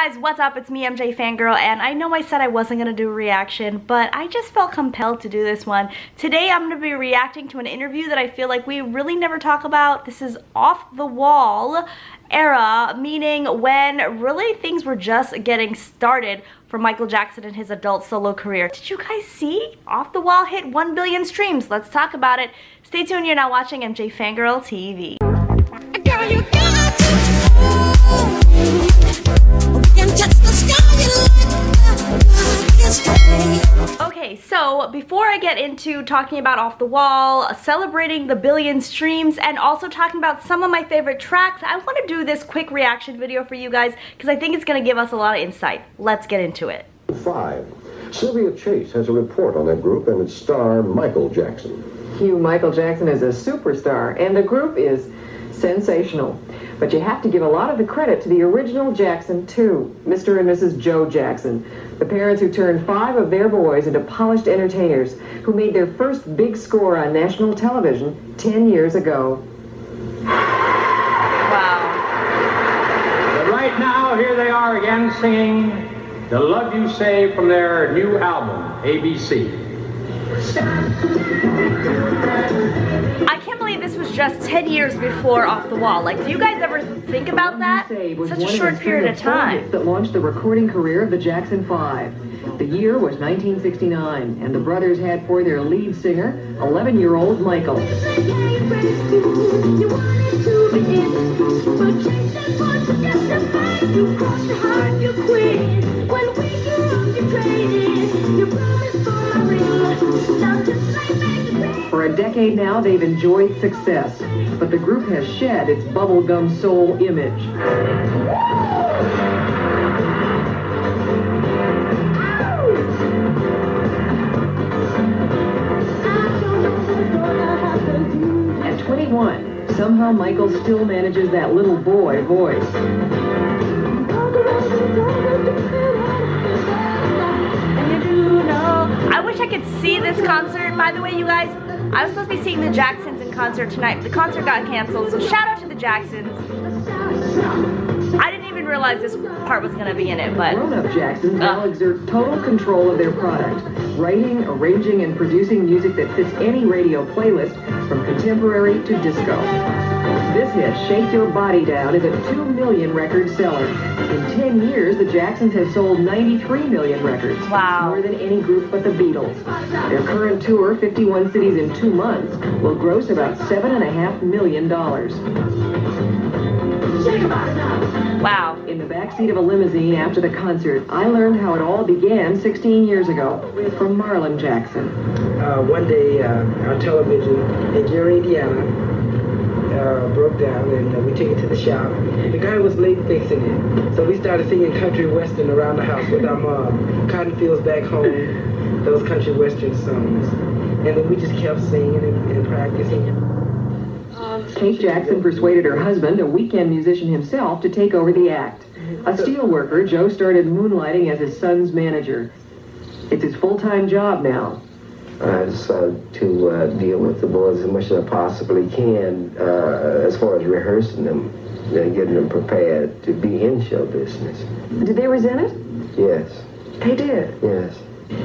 guys, what's up? It's me, MJFANGIRL, and I know I said I wasn't going to do a reaction, but I just felt compelled to do this one. Today I'm going to be reacting to an interview that I feel like we really never talk about. This is off the wall era, meaning when really things were just getting started for Michael Jackson and his adult solo career. Did you guys see? Off the Wall hit 1 billion streams. Let's talk about it. Stay tuned, you're now watching MJFANGIRL TV. Girl, you got Okay, so before I get into talking about Off the Wall, celebrating the billion streams, and also talking about some of my favorite tracks, I want to do this quick reaction video for you guys because I think it's going to give us a lot of insight. Let's get into it. 5. Sylvia Chase has a report on that group and its star, Michael Jackson. Michael Jackson is a superstar, and the group is sensational. But you have to give a lot of the credit to the original Jackson, too, Mr. and Mrs. Joe Jackson, the parents who turned 5 of their boys into polished entertainers who made their first big score on national television 10 years ago. Wow. But right now, here they are again singing The Love You Say from their new album, ABC. I can't believe this was just 10 years before Off the Wall. Like, do you guys ever think about that? Such a short period of time. That launched the recording career of the Jackson 5. The year was 1969, and the brothers had for their lead singer 11-year-old Michael. For a decade now, they've enjoyed success, but the group has shed its bubblegum soul image. At 21, somehow Michael still manages that little boy voice. I wish I could see this concert. By the way, you guys, I was supposed to be seeing the Jacksons in concert tonight. The concert got canceled, so shout out to the Jacksons. I didn't even realize this part was going to be in it, but... Grown-up Jacksons now exert total control of their product, writing, arranging, and producing music that fits any radio playlist, from contemporary to disco. This hit, Shake Your Body Down, is a 2 million record seller. In 10 years, the Jacksons have sold 93 million records. Wow. More than any group but the Beatles. Their current tour, 51 cities in 2 months, will gross about $7.5 million. Wow. In the backseat of a limousine after the concert, I learned how it all began 16 years ago from Marlon Jackson. One day, our television in Gary, Indiana, broke down, and we took it to the shop. The guy was late fixing it, so we started singing country western around the house with our mom. Cotton Fields Back Home, those country western songs. And then we just kept singing and practicing. Kate Jackson persuaded her husband, a weekend musician himself, to take over the act. A steelworker, Joe started moonlighting as his son's manager. It's his full-time job now. I decided to deal with the boys as much as I possibly can as far as rehearsing them and getting them prepared to be in show business. Did they resent it? Yes. They did? Yes.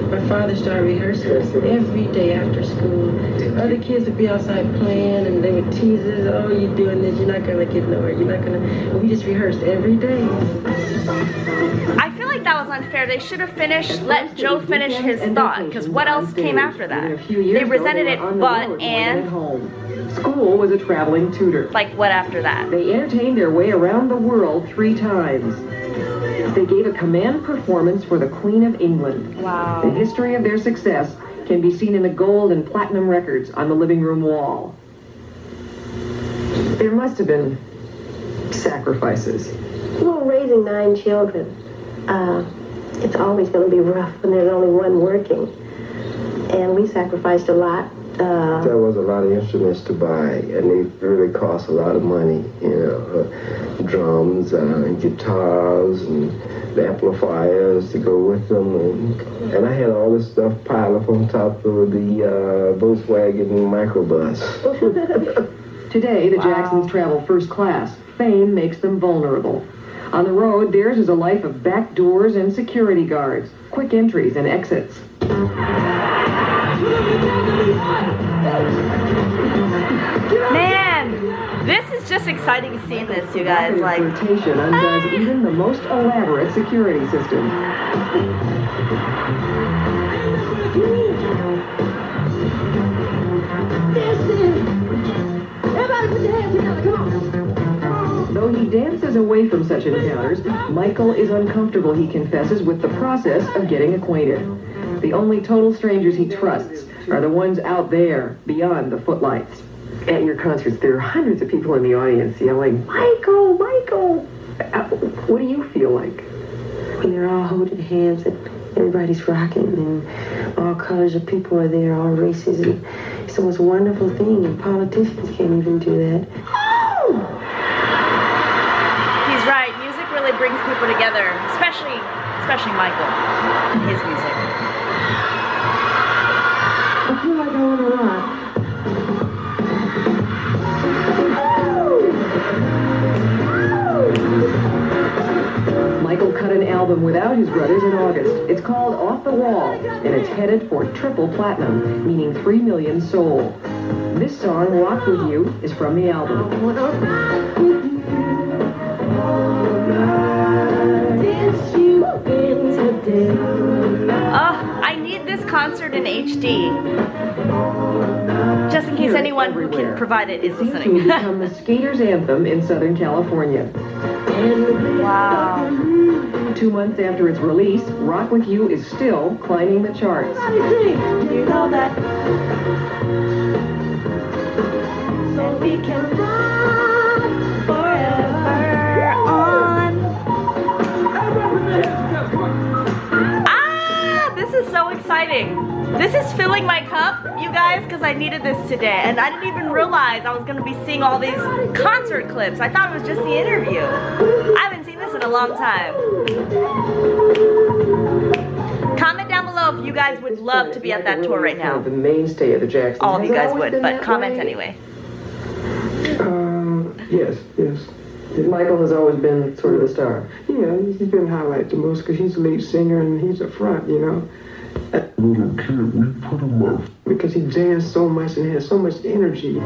My father started rehearsing every day after school. Other kids would be outside playing, and they would tease us, oh, you're doing this, you're not going to get nowhere, you're not going to... And we just rehearsed every day. I feel like that was unfair. They should have let Joe finish his thought, because what else came after that? They resented it, but, and... School was a traveling tutor. Like, what after that? They entertained their way around the world 3 times. They gave a command performance for the Queen of England. Wow. The history of their success can be seen in the gold and platinum records on the living room wall. There must have been sacrifices. Well, raising 9 children, it's always going to be rough when there's only one working. And we sacrificed a lot. There was a lot of instruments to buy, and they really cost a lot of money. You know, drums, and guitars, and the amplifiers to go with them, and I had all this stuff piled up on top of the Volkswagen microbus. Today, the Jacksons travel first class. Fame makes them vulnerable. On the road, theirs is a life of back doors and security guards, quick entries and exits. Man, this is just exciting seeing this, you guys. Like, Flirtation undoes even the most elaborate security system. Everybody put your hands together, come on. Though he dances away from such encounters, Michael is uncomfortable, he confesses, with the process of getting acquainted. The only total strangers he trusts are the ones out there, beyond the footlights. At your concerts, there are hundreds of people in the audience yelling, "Michael, Michael!" What do you feel like? When they're all holding hands and everybody's rocking and all colors of people are there, all races, and it's the most wonderful thing, and politicians can't even do that. he's right. Music really brings people together, especially Michael and his music. I feel like I want to rock. Michael cut an album without his brothers in August. It's called Off the Wall, and it's headed for triple platinum, meaning 3 million sold. This song, Walk With You, is from the album. I need this concert in HD. Just in case anyone who can provide it is It seems to listening. have become the skater's anthem in Southern California. Wow. 2 months after its release, Rock With You is still climbing the charts. You know that. So we can rock forever on. This is so exciting. This is filling my cup, you guys, because I needed this today. And I didn't even realize I was going to be seeing all these concert clips. I thought it was just the interview. I haven't seen this in a long time. Comment down below if you guys would love to be at that tour right now. The mainstay of the Jacksons. All of you guys would, but comment anyway. Yes. Michael has always been sort of a star. Yeah, he's been highlighted the most because he's the lead singer and he's a front, you know. Little kid, we put him up. Because he danced so much and has so much energy.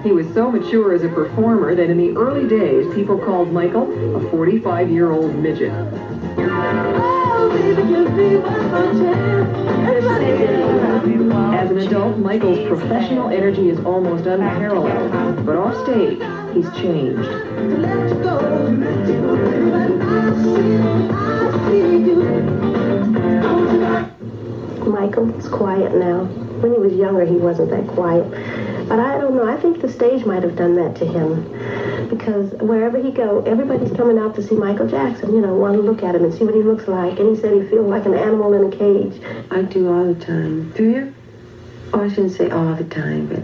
He was so mature as a performer that in the early days, people called Michael a 45-year-old midget. As an adult, Michael's professional energy is almost unparalleled, but off stage, he's changed. Michael's quiet now. When he was younger, he wasn't that quiet. But I don't know, I think the stage might have done that to him. Because wherever he go, everybody's coming out to see Michael Jackson, you know, want to look at him and see what he looks like. And he said he feels like an animal in a cage. I do all the time. Do you? Oh, I shouldn't say all the time, but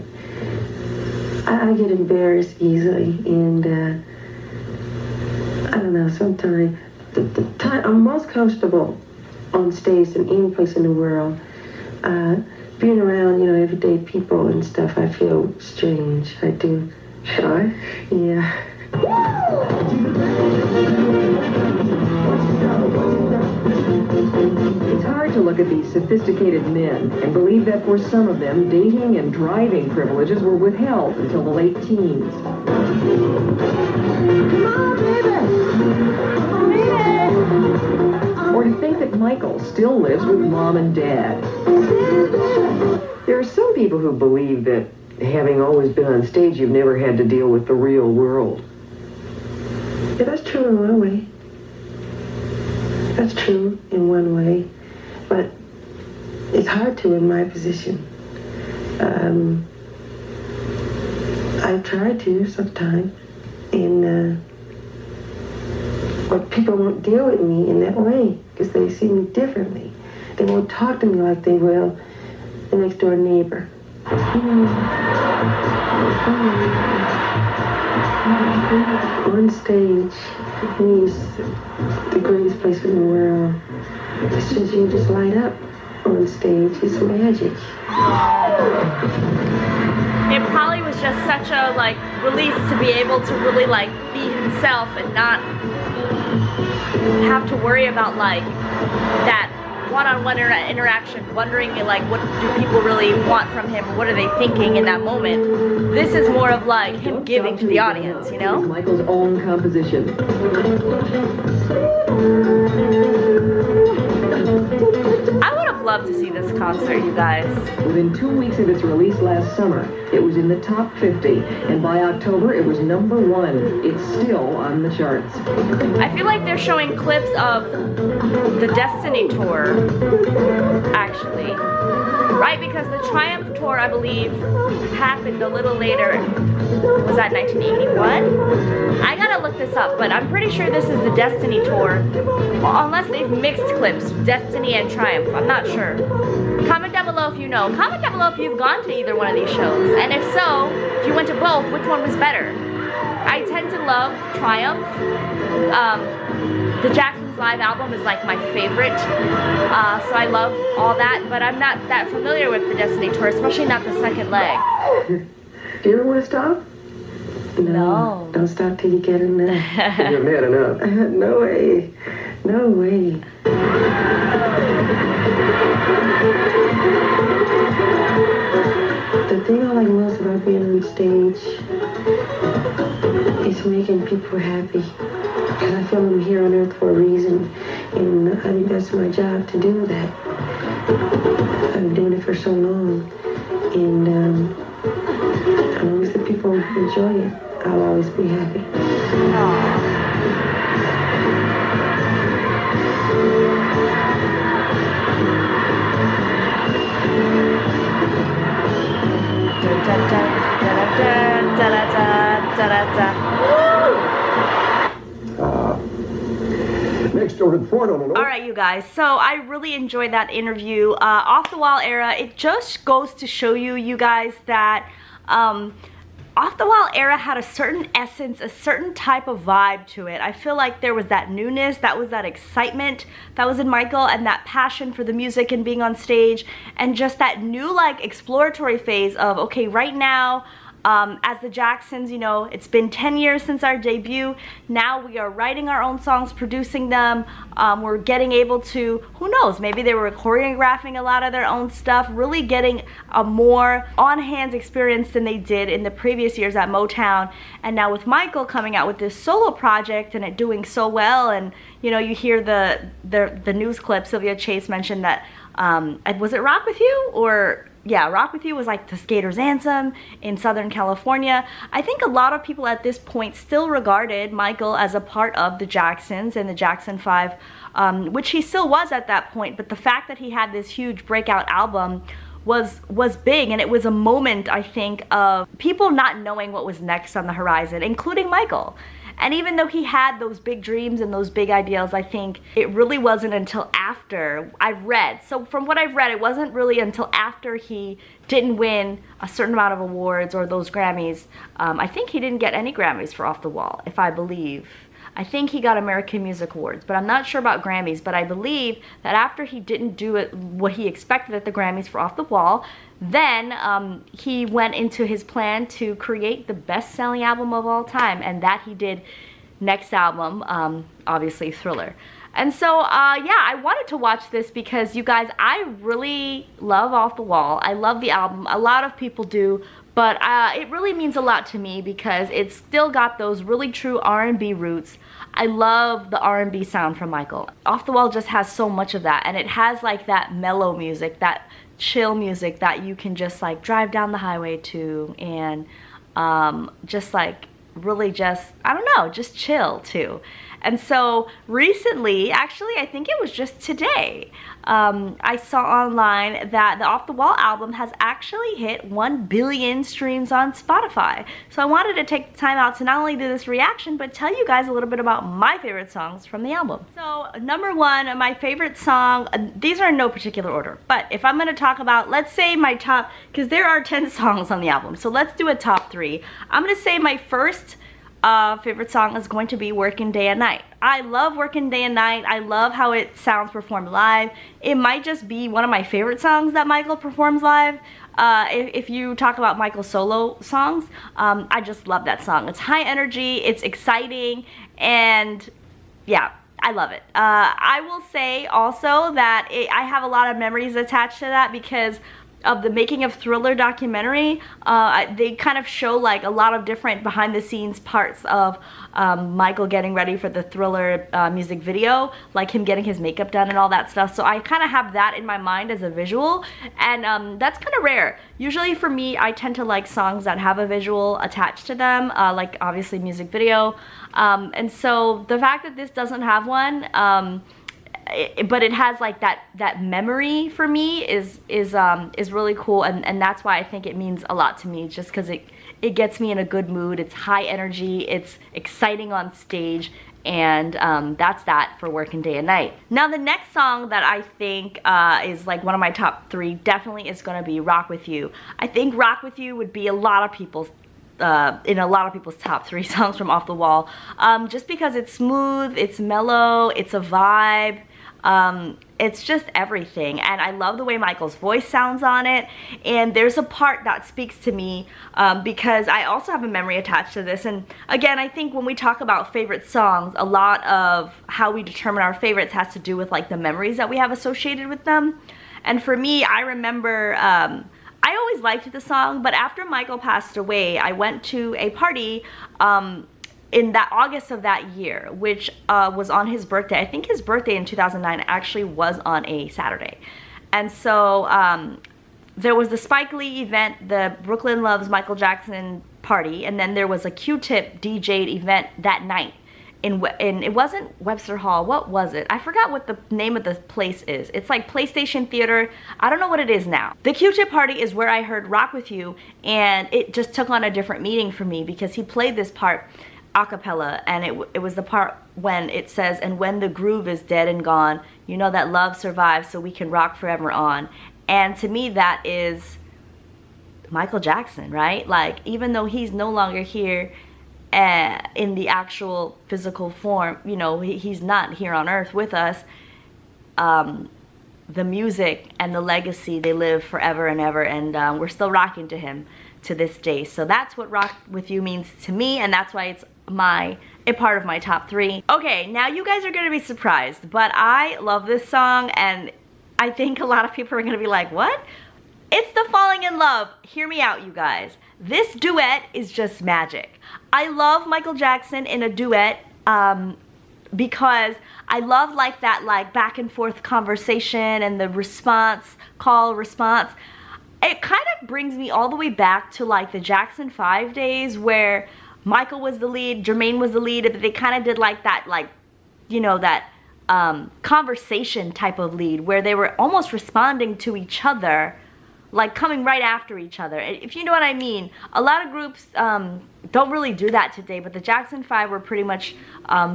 I get embarrassed easily. And I don't know, sometimes the time I'm most comfortable on stage than any place in the world. Being around, you know, everyday people and stuff, I feel strange. I do. Shy? Yeah. It's hard to look at these sophisticated men and believe that for some of them, dating and driving privileges were withheld until the late teens. Or to think that Michael still lives with mom and dad. There are some people who believe that having always been on stage, you've never had to deal with the real world. Yeah, that's true in one way. That's true in one way. But it's hard to in my position. I've tried to sometimes. And but people won't deal with me in that way because they see me differently. They won't talk to me like they will the next door neighbor. On stage means the greatest place in the world. It's just you just light up on stage. It's magic. It probably was just such a like release to be able to really like be himself and not have to worry about like that one-on-one interaction, wondering like what do people really want from him, what are they thinking in that moment. This is more of like him giving to the audience, you know? Michael's own composition. I would have loved to see this concert, you guys. Within 2 weeks of its release last summer, it was in the top 50, and by October it was #1. It's still on the charts. I feel like they're showing clips of the Destiny tour, actually. Right, because the Triumph tour, I believe, happened a little later. Was that 1981? I gotta look this up, but I'm pretty sure this is the Destiny tour. Well, unless they've mixed clips, Destiny and Triumph. I'm not sure. Comment down below if you know. Comment down below if you've gone to either one of these shows. And if so, if you went to both, which one was better? I tend to love Triumph. The Jackson's live album is like my favorite. So I love all that, but I'm not that familiar with the Destiny tour, especially not the second leg. Do you ever want to stop? No. Don't stop till you get enough. You're mad enough. No way. No way. The thing I like most about being on stage is making people happy. Because I feel I'm here on earth for a reason. And I think that's my job to do that. I've been doing it for so long. And as long as the people enjoy it, I'll always be happy. Next, to report on an... Alright, you guys, so I really enjoyed that interview. Off the Wall era, it just goes to show you, you guys, that Off the Wall era had a certain essence, a certain type of vibe to it. I feel like there was that newness, that was that excitement that was in Michael, and that passion for the music and being on stage, and just that new like exploratory phase of, okay, right now, as the Jacksons, you know, it's been 10 years since our debut. Now we are writing our own songs, producing them. We're getting able to, who knows, maybe they were choreographing a lot of their own stuff, really getting a more on-hands experience than they did in the previous years at Motown. And now with Michael coming out with this solo project and it doing so well, and you know, you hear the news clip, Sylvia Chase mentioned that, was it Rock With You? Or yeah, Rock With You was like the skater's anthem in Southern California. I think a lot of people at this point still regarded Michael as a part of the Jacksons and the Jackson 5, which he still was at that point, but the fact that he had this huge breakout album was big, and it was a moment, I think, of people not knowing what was next on the horizon, including Michael. And even though he had those big dreams and those big ideals, I think it really wasn't until after I've read. So from what I've read, it wasn't really until after he didn't win a certain amount of awards or those Grammys. I think he didn't get any Grammys for Off the Wall, if I believe. I think he got American Music Awards, but I'm not sure about Grammys. But I believe that after he didn't do it what he expected at the Grammys for Off the Wall, then he went into his plan to create the best-selling album of all time, and that he did next album, obviously Thriller. And so, yeah, I wanted to watch this because, you guys, I really love Off the Wall. I love the album. A lot of people do. But it really means a lot to me because it's still got those really true R&B roots. I love the R&B sound from Michael. Off the Wall just has so much of that, and it has like that mellow music, that chill music that you can just like drive down the highway to, and just like really just, I don't know, just chill too. And so recently, actually I think it was just today, I saw online that the Off the Wall album has actually hit 1 billion streams on Spotify. So I wanted to take the time out to not only do this reaction, but tell you guys a little bit about my favorite songs from the album. So number one, my favorite song, these are in no particular order, but if I'm gonna talk about, let's say my top, because there are 10 songs on the album, so let's do a top 3. I'm gonna say my first favorite song is going to be Working Day and Night. I love Working Day and Night. I love how it sounds performed live. It might just be one of my favorite songs that Michael performs live. If you talk about Michael's solo songs, I just love that song. It's high energy, it's exciting, and yeah, I love it. I will say also that I have a lot of memories attached to that because of the Making of Thriller documentary. They kind of show like a lot of different behind the scenes parts of Michael getting ready for the Thriller music video, like him getting his makeup done and all that stuff. So I kind of have that in my mind as a visual, and that's kind of rare. Usually for me, I tend to like songs that have a visual attached to them, like obviously music video. And so the fact that this doesn't have one, but it has like that memory for me is really cool, and that's why I think it means a lot to me, just because it gets me in a good mood. It's high energy, it's exciting on stage, and that's that for Working Day and Night. Now the next song that I think is like one of my top 3 definitely is going to be Rock With You. I think Rock With You would be in a lot of people's top 3 songs from Off the Wall, just because it's smooth, it's mellow, it's a vibe. It's just everything, and I love the way Michael's voice sounds on it. And there's a part that speaks to me because I also have a memory attached to this. And again, I think when we talk about favorite songs, a lot of how we determine our favorites has to do with like the memories that we have associated with them. And for me, I remember I always liked the song, but after Michael passed away, I went to a party in that August of that year, which was on his birthday. I think his birthday in 2009 actually was on a Saturday. And so there was the Spike Lee event, the Brooklyn Loves Michael Jackson party, and then there was a Q-Tip DJ'd event that night. It wasn't Webster Hall, what was it? I forgot what the name of the place is. It's like PlayStation Theater, I don't know what it is now. The Q-Tip party is where I heard Rock With You, and it just took on a different meaning for me because he played this part a cappella, and it was the part when it says, and when the groove is dead and gone, you know that love survives so we can rock forever on. And to me, that is Michael Jackson, right? Like, even though he's no longer here in the actual physical form, you know, he's not here on earth with us, the music and the legacy, they live forever and ever, and we're still rocking to him to this day. So that's what Rock With You means to me, and that's why it's a part of my top 3. Okay, now you guys are gonna be surprised, but I love this song, and I think a lot of people are gonna be like, what? It's the Falling in Love. Hear me out, you guys. This duet is just magic. I love Michael Jackson in a duet because I love like that like back and forth conversation and the call response. It kind of brings me all the way back to like the Jackson 5 days where Michael was the lead, Jermaine was the lead, but they kind of did like that, like, you know, that conversation type of lead where they were almost responding to each other, like coming right after each other. If you know what I mean. A lot of groups don't really do that today, but the Jackson 5 were pretty much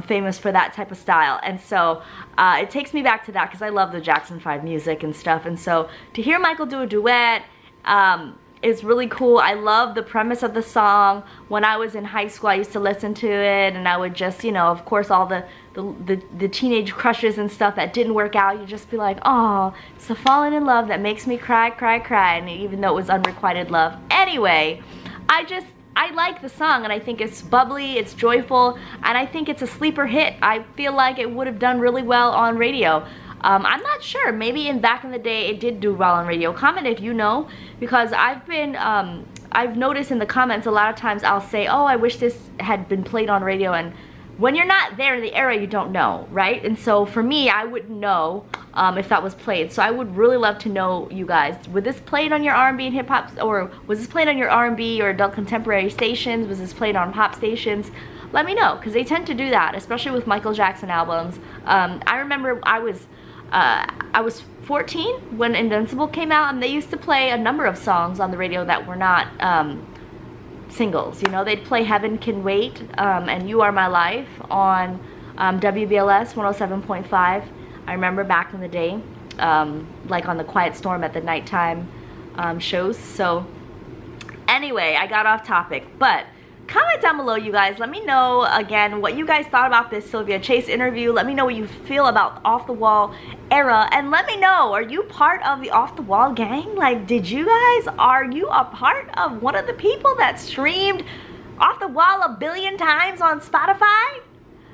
famous for that type of style. And so it takes me back to that because I love the Jackson 5 music and stuff. And so to hear Michael do a duet is really cool. I love the premise of the song. When I was in high school, I used to listen to it, and I would just, you know, of course, all the teenage crushes and stuff that didn't work out, you'd just be like, oh, it's the falling in love that makes me cry, cry, cry, and even though it was unrequited love. Anyway, I like the song, and I think it's bubbly, it's joyful, and I think it's a sleeper hit. I feel like it would have done really well on radio. I'm not sure, maybe back in the day it did do well on radio. Comment if you know, because I've noticed in the comments a lot of times I'll say, oh, I wish this had been played on radio, and when you're not there in the era, you don't know, right? And so for me, I wouldn't know if that was played. So I would really love to know, you guys, was this played on your R&B and hip hop, or was this played on your R&B or adult contemporary stations? Was this played on pop stations? Let me know, because they tend to do that, especially with Michael Jackson albums. I remember I was 14 when Invincible came out, and they used to play a number of songs on the radio that were not singles. You know, they'd play Heaven Can Wait and You Are My Life on WBLS 107.5. I remember back in the day, like on the Quiet Storm at the nighttime shows. So anyway, I got off topic, but Comment down below, you guys. Let me know, again, what you guys thought about this Sylvia Chase interview. Let me know what you feel about Off the Wall era. And let me know, are you part of the Off the Wall gang? Like, are you a part of one of the people that streamed Off the Wall a billion times on Spotify?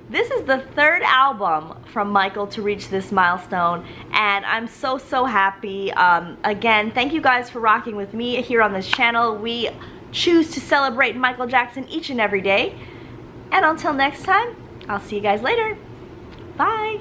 This is the 3rd album from Michael to reach this milestone, and I'm so happy. Again, thank you guys for rocking with me here on this channel. We choose to celebrate Michael Jackson each and every day. And until next time, I'll see you guys later. Bye.